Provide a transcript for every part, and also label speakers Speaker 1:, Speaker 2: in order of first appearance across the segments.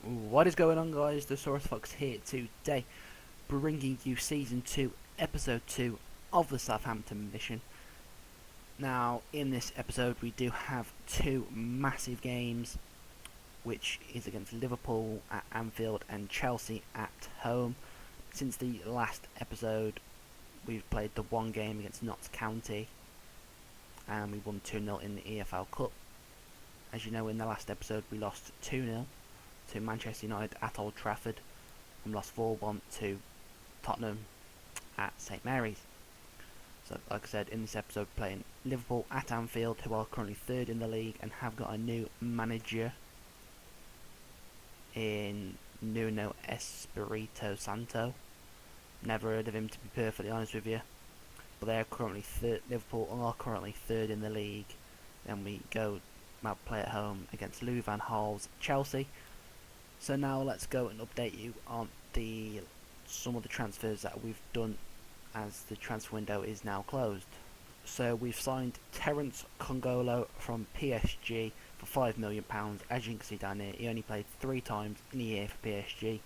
Speaker 1: What is going on, guys? The Source Fox here today, bringing you Season 2, Episode 2 of the Southampton Mission. Now, in this episode we do have two massive games, which is against Liverpool at Anfield and Chelsea at home. Since the last episode, we've played the one game against Notts County, and we won 2-0 in the EFL Cup. As you know, in the last episode we lost 2-0 to Manchester United at Old Trafford and lost 4-1 to Tottenham at St Mary's. So, like I said, in this episode, playing Liverpool at Anfield, who are currently third in the league and have got a new manager in Nuno Espirito Santo. Never heard of him, to be perfectly honest with you. But they are currently Liverpool are currently third in the league. Then we go play at home against Louis van Gaal's Chelsea. So now let's go and update you on some of the transfers that we've done, as the transfer window is now closed. So we've signed Terence Congolo from PSG for £5 million. As you can see down here, he only played 3 times in a year for PSG,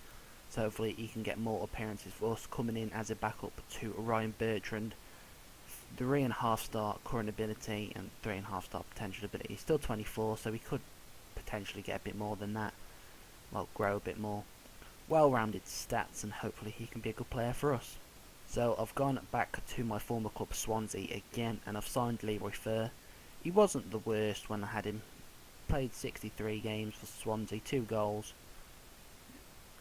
Speaker 1: so hopefully he can get more appearances for us, coming in as a backup to Ryan Bertrand. 3.5 star current ability and 3.5 star potential ability. He's still 24, so he could potentially get a bit more than that. Well, grow a bit more. Well-rounded stats, and hopefully he can be a good player for us. So I've gone back to my former club Swansea again, and I've signed Leroy Fer. He wasn't the worst when I had him. Played 63 games for Swansea, 2 goals.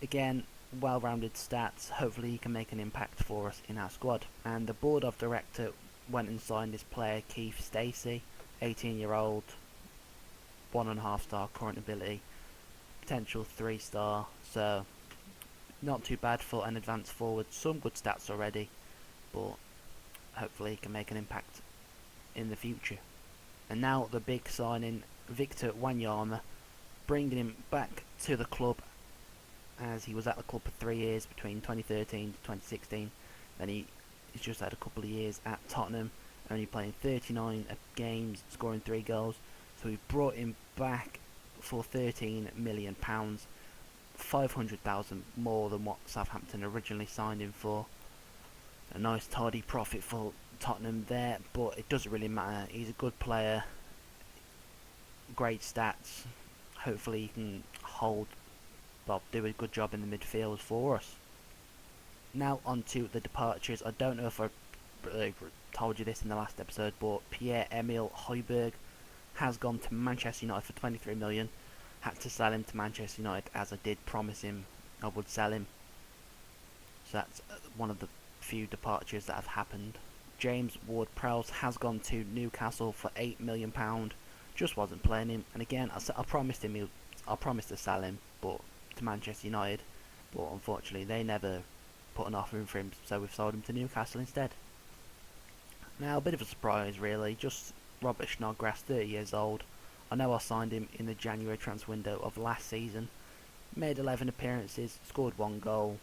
Speaker 1: Again, well-rounded stats. Hopefully he can make an impact for us in our squad. And the board of directors went and signed this player, Keith Stacey, 18-year-old, 1.5 star current ability, potential 3 star, so not too bad for an advanced forward. Some good stats already, but hopefully he can make an impact in the future. And now the big signing, Victor Wanyama, bringing him back to the club, as he was at the club for 3 years between 2013 to 2016. Then he's just had a couple of years at Tottenham, only playing 39 games, scoring 3 goals. So we brought him back for £13 million, 500,000 more than what Southampton originally signed him for. A nice tidy profit for Tottenham there, but it doesn't really matter. He's a good player, great stats. Hopefully he can do a good job in the midfield for us. Now on to the departures. I don't know if I told you this in the last episode, but Pierre-Emile Højbjerg has gone to Manchester United for 23 million. Had to sell him to Manchester United, as I did promise him I would sell him. So that's one of the few departures that have happened. James Ward-Prowse has gone to Newcastle for £8 million. Just wasn't playing him, and again I promised to sell him, but to Manchester United, but unfortunately they never put an offer in for him, so we've sold him to Newcastle instead. Now, a bit of a surprise really, just Robert Snodgrass, 30 years old. I know I signed him in the January transfer window of last season. Made 11 appearances, scored 1 goal.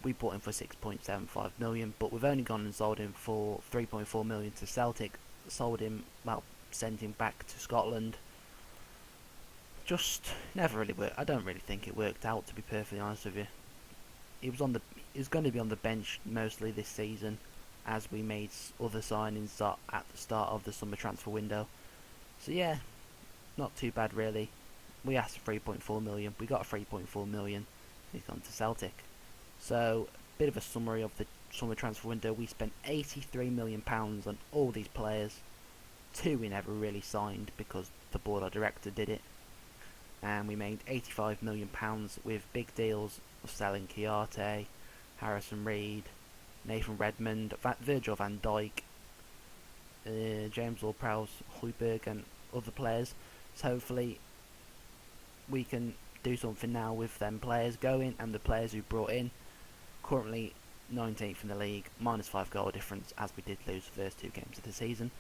Speaker 1: We bought him for 6.75 million, but we've only gone and sold him for 3.4 million to Celtic. Sold him, sent him back to Scotland. Just never really worked. I don't really think it worked out, to be perfectly honest with you. He was going to be on the bench mostly this season, as we made other signings at the start of the summer transfer window. So yeah, not too bad really. We asked for 3.4 million. We got 3.4 million. He's gone to Celtic. So, bit of a summary of the summer transfer window. We spent £83 million on all these players. 2 we never really signed because the board of directors did it. And we made £85 million with big deals of selling Chiarte, Harrison Reed, Nathan Redmond, Virgil van Dijk, James Ward-Prowse, Højbjerg and other players. So hopefully we can do something now with them players going and the players we brought in. Currently 19th in the league, minus 5 goal difference, as we did lose the first 2 games of the season.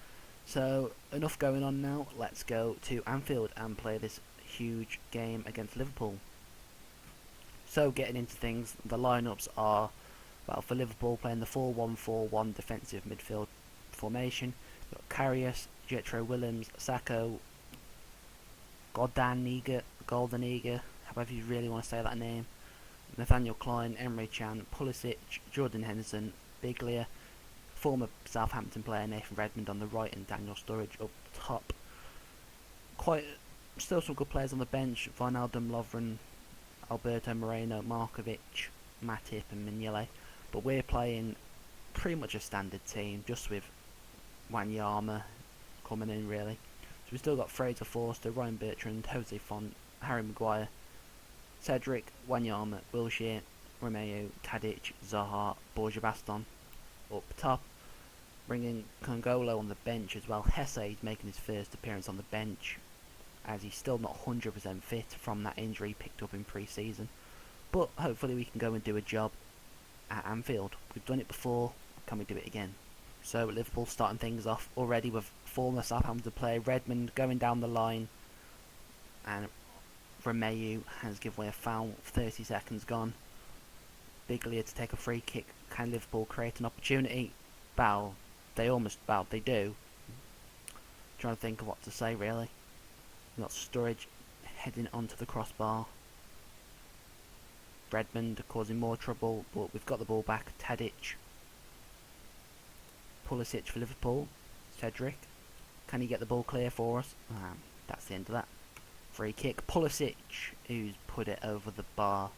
Speaker 1: So enough going on now, let's go to Anfield and play this huge game against Liverpool. So getting into things, the lineups are, well, for Liverpool, playing the 4-1-4-1 defensive midfield formation. We've got Karius, Jetro Willems, Sacco, Goldaniga, however you really want to say that name. Nathaniel Klein, Emre Can, Pulisic, Jordan Henderson, Biglia, former Southampton player Nathan Redmond on the right, and Daniel Sturridge up top. Still some good players on the bench: Wijnaldum, Lovren, Alberto Moreno, Markovic, Matip and Mignolet. But we're playing pretty much a standard team, just with Wanyama coming in really. So we've still got Fraser Forster, Ryan Bertrand, Jose Font, Harry Maguire, Cedric, Wanyama, Wilshere, Romeo, Tadic, Zaha, Borja Baston. Up top, bringing Congolo on the bench as well. Hesse is making his first appearance on the bench, as he's still not 100% fit from that injury picked up in pre-season. But hopefully we can go and do a job at Anfield. We've done it before, can we do it again? So Liverpool starting things off already with former Southampton player Redmond going down the line, and Romeu has given away a foul, 30 seconds gone. Biglia to take a free kick. Can Liverpool create an opportunity? They do. Trying to think of what to say really. We've got Sturridge heading onto the crossbar. Redmond causing more trouble, but we've got the ball back. Tadic. Pulisic for Liverpool. Cedric. Can he get the ball clear for us? That's the end of that. Free kick. Pulisic, who's put it over the bar.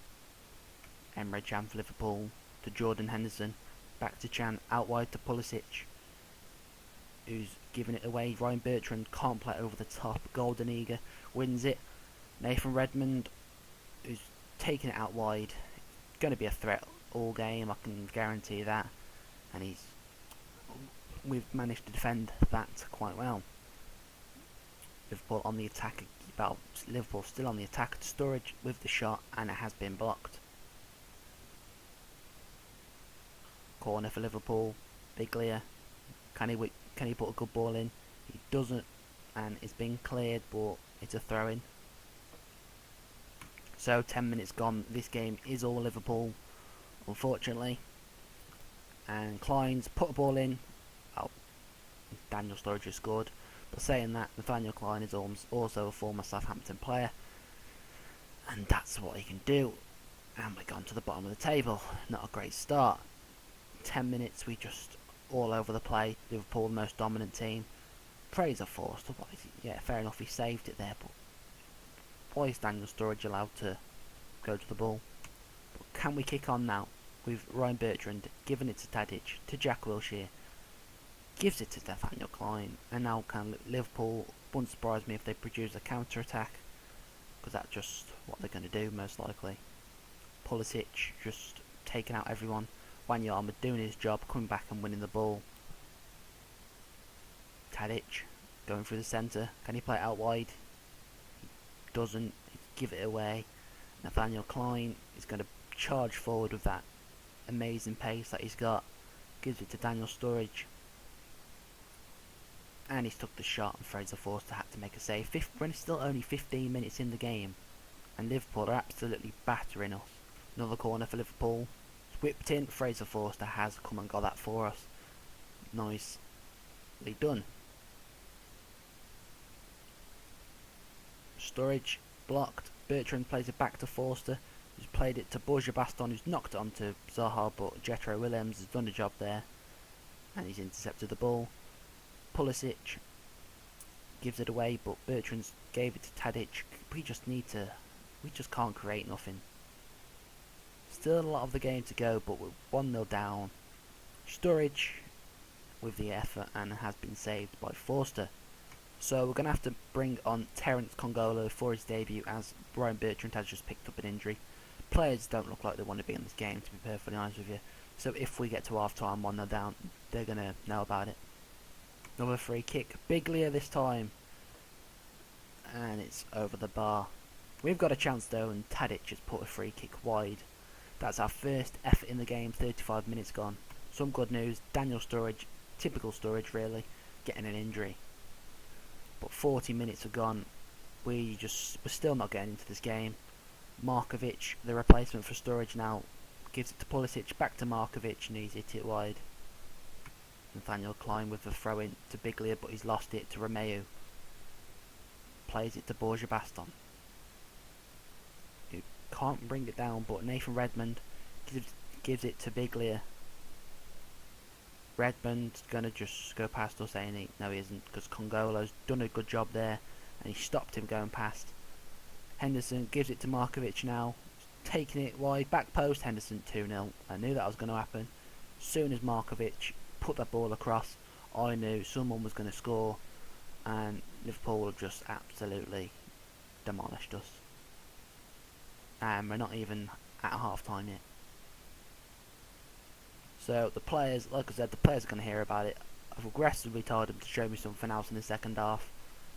Speaker 1: Emre Can for Liverpool to Jordan Henderson. Back to Can. Out wide to Pulisic, who's giving it away. Ryan Bertrand can't play over the top. Golden Eager wins it. Nathan Redmond, who's taking it out wide. Going to be a threat all game, I can guarantee that. And we've managed to defend that quite well. Liverpool on the attack. Liverpool still on the attack. Sturridge with the shot, and it has been blocked. Corner for Liverpool. Biglia. Can he put a good ball in? He doesn't, and it's been cleared, but it's a throw-in. So 10 minutes gone. This game is all Liverpool, unfortunately. And Klein's put a ball in. Daniel Sturridge has scored. But saying that, Nathaniel Klein is also a former Southampton player, and that's what he can do. And we're gone to the bottom of the table. Not a great start. 10 minutes, we just all over the play. Liverpool, the most dominant team. Fraser Forster, yeah, fair enough, he saved it there, but why is Daniel Sturridge allowed to go to the ball? But can we kick on now with Ryan Bertrand giving it to Tadic, to Jack Wilshere, gives it to Nathaniel Klein, and now can Liverpool, wouldn't surprise me if they produce a counter-attack, because that's just what they're going to do most likely. Pulisic just taking out everyone. Wanyama doing his job, coming back and winning the ball. Tadic going through the centre. Can he play it out wide? He doesn't. Give it away. Nathaniel Klein is going to charge forward with that amazing pace that he's got. Gives it to Daniel Sturridge. And he's took the shot, and Fraser Forster had to make a save. When it's still only 15 minutes in the game, and Liverpool are absolutely battering us. Another corner for Liverpool. Whipped in. Fraser Forster has come and got that for us. Nicely done. Sturridge blocked. Bertrand plays it back to Forster, who's played it to Borja Baston, who's knocked it onto Zaha, but Jetro Williams has done the job there, and he's intercepted the ball. Pulisic gives it away, but Bertrand gave it to Tadic. We just can't create nothing. Still a lot of the game to go, but we're 1-0 down. Sturridge with the effort, and has been saved by Forster. So we're going to have to bring on Terence Congolo for his debut, as Ryan Bertrand has just picked up an injury. Players don't look like they want to be in this game, to be perfectly honest with you. So if we get to half time 1-0 down, they're going to know about it. Another free kick. Biglia this time. And it's over the bar. We've got a chance though, and Tadic has put a free kick wide. That's our first effort in the game. 35 minutes gone. Some good news. Daniel Sturridge, typical Sturridge really, getting an injury. But 40 minutes are gone. We're still not getting into this game. Markovic, the replacement for Sturridge now, gives it to Pulisic, back to Markovic, and he's hit it wide. Nathaniel Klein with the throw in to Biglia, but he's lost it to Romeu. Plays it to Borja Baston, who can't bring it down, but Nathan Redmond gives it to Biglia. Redmond's gonna just go past us, ain't he? No, he isn't, because Congolo's done a good job there, and he stopped him going past. Henderson gives it to Markovic now, taking it wide, back post. Henderson 2-0. I knew that was going to happen. As soon as Markovic put that ball across, I knew someone was going to score, and Liverpool have just absolutely demolished us. And we're not even at half time yet. So the players, like I said, the players are going to hear about it. I've aggressively told them to show me something else in the second half.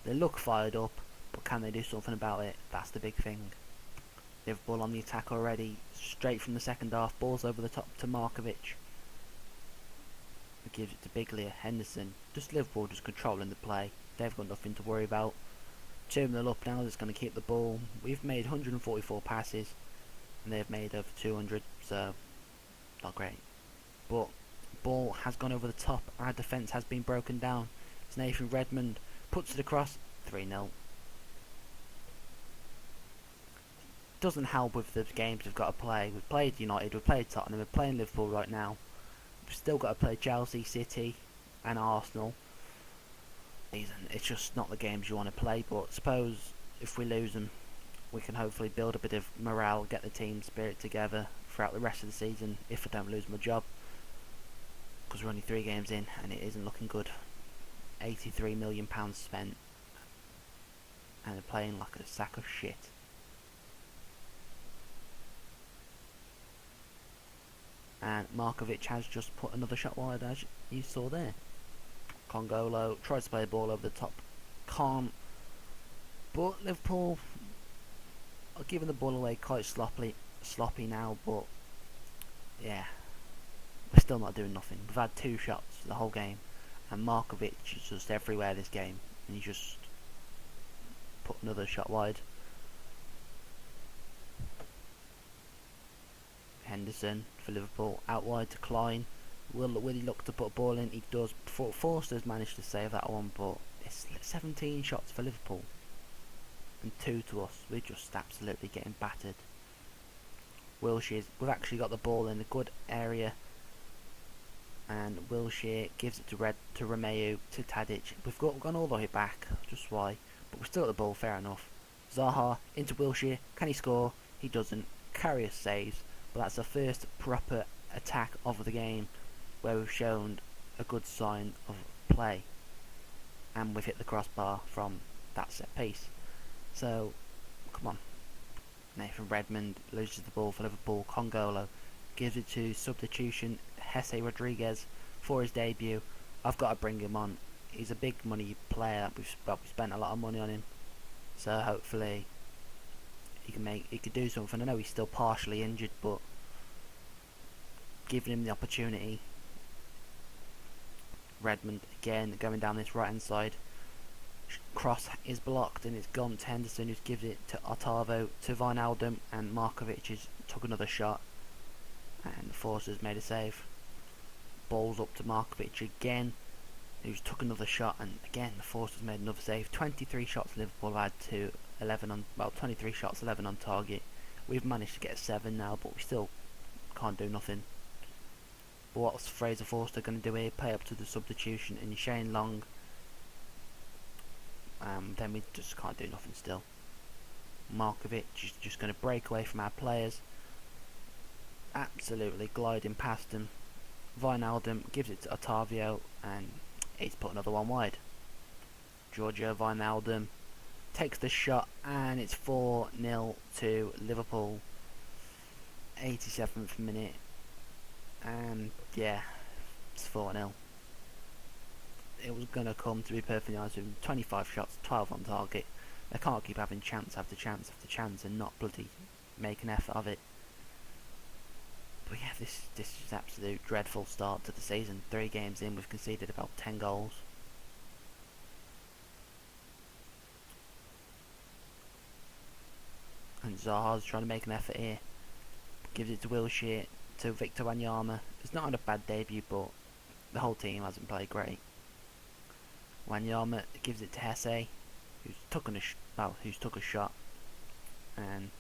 Speaker 1: They look fired up, but can they do something about it? That's the big thing. Liverpool on the attack already, straight from the second half. Balls over the top to Markovic. He gives it to Biglia. Henderson. Just Liverpool just controlling the play. They've got nothing to worry about. 2-0 up now. That's going to keep the ball. We've made 144 passes, and they've made over 200. So not great. But ball has gone over the top. Our defence has been broken down. It's Nathan Redmond puts it across. 3-0. Doesn't help with the games we've got to play. We've played United, we've played Tottenham, we're playing Liverpool right now. We've still got to play Chelsea, City and Arsenal. It's just not the games you want to play, but suppose if we lose them, we can hopefully build a bit of morale, get the team spirit together throughout the rest of the season if I don't lose my job. Because we're only 3 games in and it isn't looking good. £83 million spent and they're playing like a sack of shit. And Markovic has just put another shot wide, as you saw there. Congolo tries to play the ball over the top, can't. But Liverpool are giving the ball away quite sloppy now. But yeah, we're still not doing nothing. We've had 2 shots the whole game, and Markovic is just everywhere this game, and he just put another shot wide. Henderson for Liverpool, out wide to Klein. Will he look to put a ball in? He does. Forster's managed to save that one, but it's 17 shots for Liverpool and 2 to us. We're just absolutely getting battered. Wilshire's, we've actually got the ball in a good area, and Wilshere gives it to Romeu, to Tadic. We've gone all the way back, just why, but we're still at the ball, fair enough. Zaha into Wilshere, can he score? He doesn't. Karius saves. But that's the first proper attack of the game where we've shown a good sign of play, and we've hit the crossbar from that set piece. So come on. Nathan Redmond loses the ball for Liverpool. Congolo gives it to substitution Jesse Rodriguez for his debut. I've got to bring him on. He's a big money player. We've spent a lot of money on him, so hopefully he could do something. I know he's still partially injured, but giving him the opportunity. Redmond again going down this right hand side. Cross is blocked and it's gone to Henderson, who gives it to Otavo, to Wijnaldum, and Markovic has took another shot, and Forster's made a save. Balls up to Markovic again, who's took another shot, and again the Forster's made another save. 23 shots Liverpool had to 11 on, well, 23 shots, 11 on target. We've managed to get 7 now, but we still can't do nothing. But what's Fraser Forster going to do here? Play up to the substitution in Shane Long. Then we just can't do nothing still. Markovic is just going to break away from our players. Absolutely gliding past them. Wijnaldum gives it to Otavio, and he's put another one wide. Giorgio Wijnaldum takes the shot, and it's 4-0 to Liverpool. 87th minute, and yeah, it's 4-0. It was going to come, to be perfectly honest with you. 25 shots, 12 on target. They can't keep having chance after chance after chance and not bloody make an effort of it. But yeah, this is an absolute dreadful start to the season. 3 games in, we've conceded about 10 goals. And Zaha's trying to make an effort here. Gives it to Wilshere, to Victor Wanyama. It's not had a bad debut, but the whole team hasn't played great. Wanyama gives it to Hesse, who's took a shot, and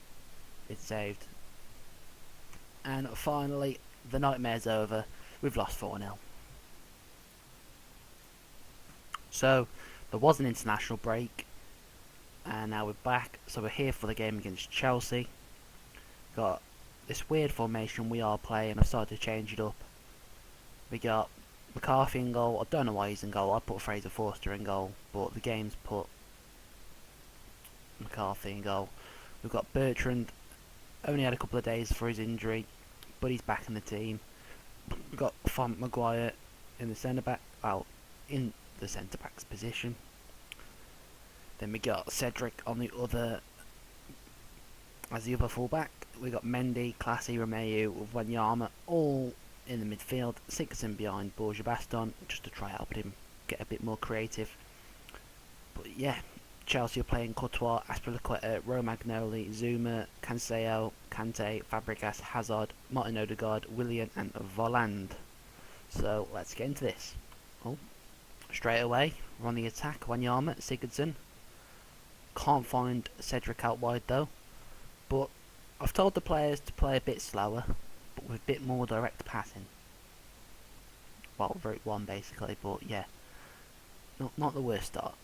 Speaker 1: it's saved. And finally, the nightmare's over. We've lost 4-0. So, there was an international break, and now we're back. So we're here for the game against Chelsea. Got this weird formation we are playing. I've started to change it up. We got McCarthy in goal. I don't know why he's in goal. I put Fraser Forster in goal, but the game's put McCarthy in goal. We've got Bertrand. Only had a couple of days for his injury, but he's back in the team. We've got Font Maguire in the centre back. In the centre back's position. Then we got Cedric on the other, as the other fullback. We got Mendy, Classy, Romeu, Wanyama, all in the midfield. Sigurdsson behind Borja Baston, just to try help him get a bit more creative. But yeah, Chelsea are playing Courtois, Aspilicueta, Romagnoli, Zuma, Cancelo, Kante, Fabregas, Hazard, Martin Odegaard, Willian and Volland. So let's get into this. Straight away, we're on the attack. Wanyama, Sigurdsson. Can't find Cedric out wide though. But I've told the players to play a bit slower, but with a bit more direct passing. Well, Route 1 basically, but yeah. Not the worst start.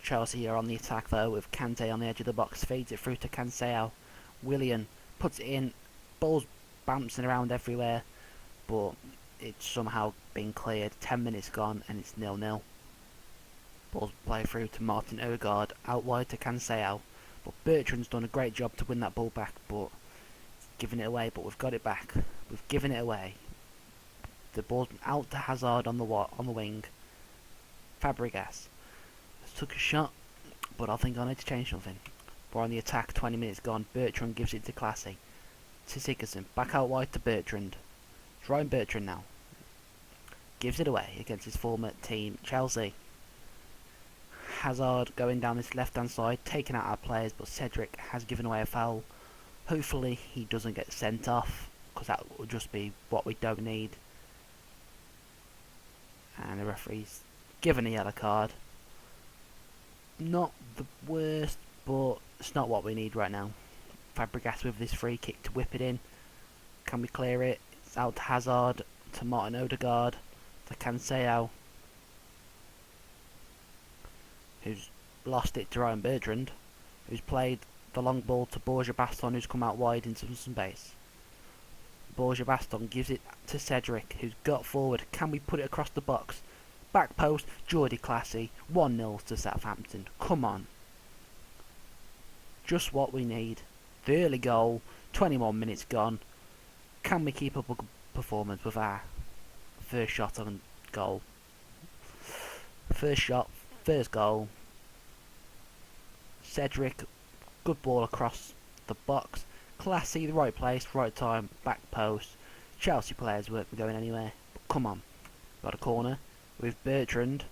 Speaker 1: Chelsea are on the attack though, with Kante on the edge of the box, feeds it through to Cancelo. Willian puts it in, ball's bouncing around everywhere, but it's somehow been cleared. 10 minutes gone and it's 0-0. Ball's played through to Martin Odegaard, out wide to Cancelo, but Bertrand's done a great job to win that ball back, but giving it away. But we've got it back. We've given it away. The ball's out to Hazard on the wing. Fabregas took a shot, but I think I need to change something. We're on the attack, 20 minutes gone. Bertrand gives it to Classy, to Sigurdsson, back out wide to Bertrand. It's Ryan Bertrand now. Gives it away against his former team, Chelsea. Hazard going down this left hand side, taking out our players, but Cedric has given away a foul. Hopefully he doesn't get sent off, because that will just be what we don't need. And the referee's given a yellow card. Not the worst, but it's not what we need right now. Fabregas with this free kick to whip it in. Can we clear it? It's out to Hazard, to Martin Odegaard, to Cancelo, who's lost it to Ryan Bertrand, who's played the long ball to Borja Baston, who's come out wide into some space. Borja Baston gives it to Cedric, who's got forward. Can we put it across the box? Back post, Jordi Classy, 1-0 to Southampton. Come on. Just what we need. The early goal, 21 minutes gone. Can we keep up a good performance with our first shot on goal? First shot, first goal. Cedric, good ball across the box. Classy, the right place, right time, back post. Chelsea players weren't going anywhere. But come on. Got a corner with Bertrand.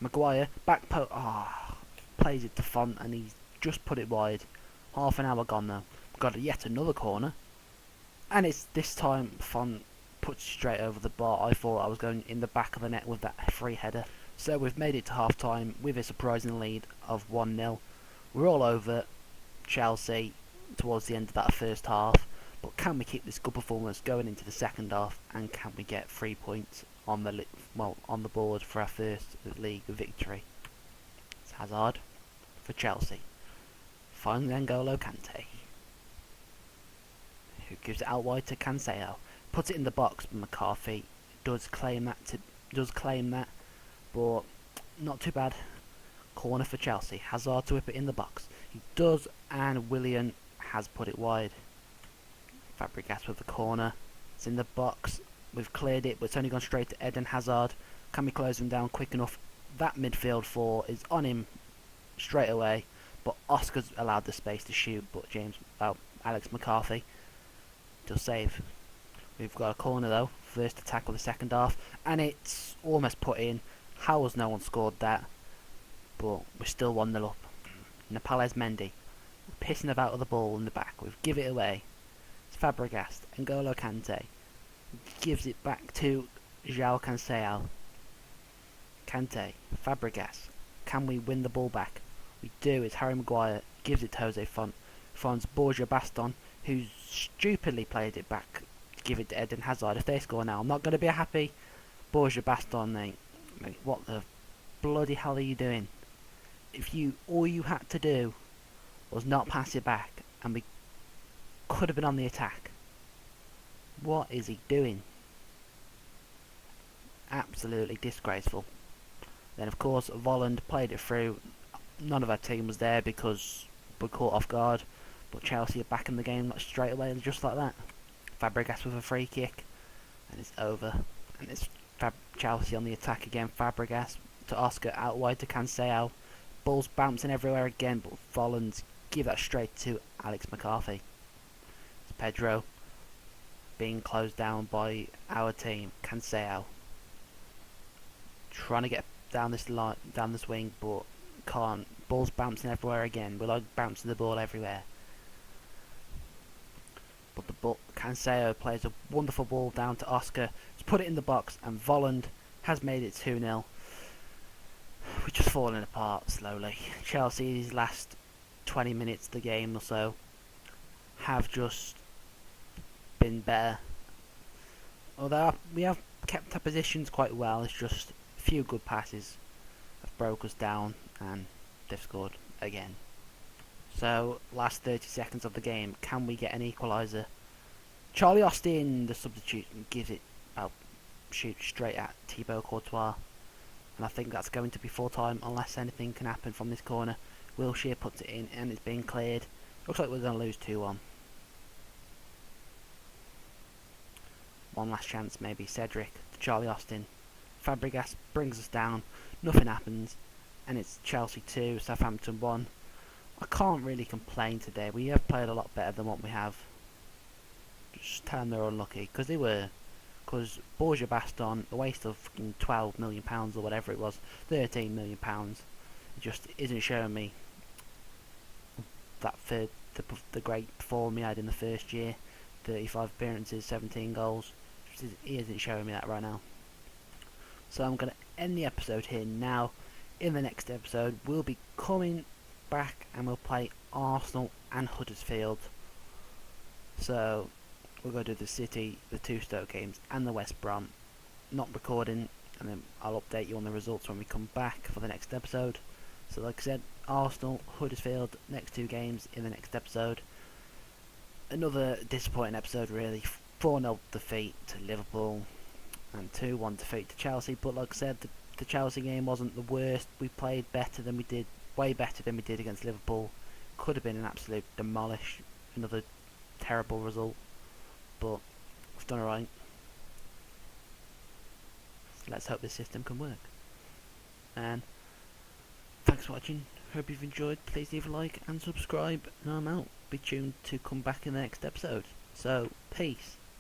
Speaker 1: Maguire, back post. Plays it to Font and he's just put it wide. Half an hour gone though. Got yet another corner. And it's this time Font puts it straight over the bar. I thought I was going in the back of the net with that free header. So we've made it to half time with a surprising lead of 1-0. We're all over Chelsea towards the end of that first half. But can we keep this good performance going into the second half, and can we get 3 points on the board for our first league victory? It's Hazard for Chelsea. Finally N'Golo Kante, who gives it out wide to Cancelo. Puts it in the box, but McCarthy does claim that, but not too bad. Corner for Chelsea. Hazard to whip it in the box. He does, and Willian has put it wide. Fabregas with the corner. It's in the box. We've cleared it, but it's only gone straight to Eden Hazard. Can we close him down quick enough? That midfield four is on him straight away, but Oscar's allowed the space to shoot, but Alex McCarthy does save. We've got a corner though, first attack of the second half, and it's almost put in. How has no one scored that? But we're still 1-0 up. Napalez Mendy, pissing about with the ball in the back. We've give it away. It's Fabregas. N'Golo Kante gives it back to João Cancelo. Kante, Fabregas. Can we win the ball back? We do. It's Harry Maguire. Gives it to Jose Font. Finds Borja Baston. who stupidly played it back to give it to Eden Hazard. If they score now, I'm not going to be happy. Borja Baston, mate, what the bloody hell are you doing? If all you had to do was not pass it back, and we could have been on the attack. What is he doing? Absolutely disgraceful. Then of course Volland played it through. None of our team was there because we're caught off guard. But Chelsea are back in the game straight away, just like that. Fabregas with a free kick, and it's over. And it's Chelsea on the attack again. Fabregas to Oscar, out wide to Cancelo. Balls bouncing everywhere again, but Volland give that straight to Alex McCarthy. It's Pedro being closed down by our team. Cancelo trying to get down this line, down this wing, but can't. Balls bouncing everywhere again. We're like bouncing the ball everywhere. But Cancelo plays a wonderful ball down to Oscar. He's put it in the box, and Volland has made it 2-0. We're just falling apart slowly. Chelsea's last 20 minutes of the game or so have just been better. Although we have kept our positions quite well, it's just a few good passes have broke us down, and they've scored again. So, last 30 seconds of the game, can we get an equaliser? Charlie Austin, the substitute, gives it, shoots straight at Thibaut Courtois. And I think that's going to be full time unless anything can happen from this corner. Wilshere puts it in and it's being cleared. Looks like we're going to lose 2-1. One last chance maybe. Cedric to Charlie Austin. Fabregas brings us down. Nothing happens. And it's Chelsea 2, Southampton 1. I can't really complain today. We have played a lot better than what we have. Just tell them they're unlucky, because they were. Because Borja Baston, a waste of £12 million or whatever it was, £13 million, it just isn't showing me that the great form he had in the first year. 35 appearances, 17 goals. He isn't showing me that right now. So I'm going to end the episode here now. In the next episode, we'll be coming back and we'll play Arsenal and Huddersfield. So we're going to do the City, the 2 Stoke games, and the West Brom. Not recording, and then I'll update you on the results when we come back for the next episode. So like I said, Arsenal, Huddersfield, next 2 games in the next episode. Another disappointing episode really. 4-0 defeat to Liverpool and 2-1 defeat to Chelsea. But like I said, the Chelsea game wasn't the worst. We played better than we did, way better than we did against Liverpool. Could have been an absolute demolish. Another terrible result. But we've done alright. So let's hope this system can work. And thanks for watching. Hope you've enjoyed. Please leave a like and subscribe. And I'm out. Be tuned to come back in the next episode. So, peace.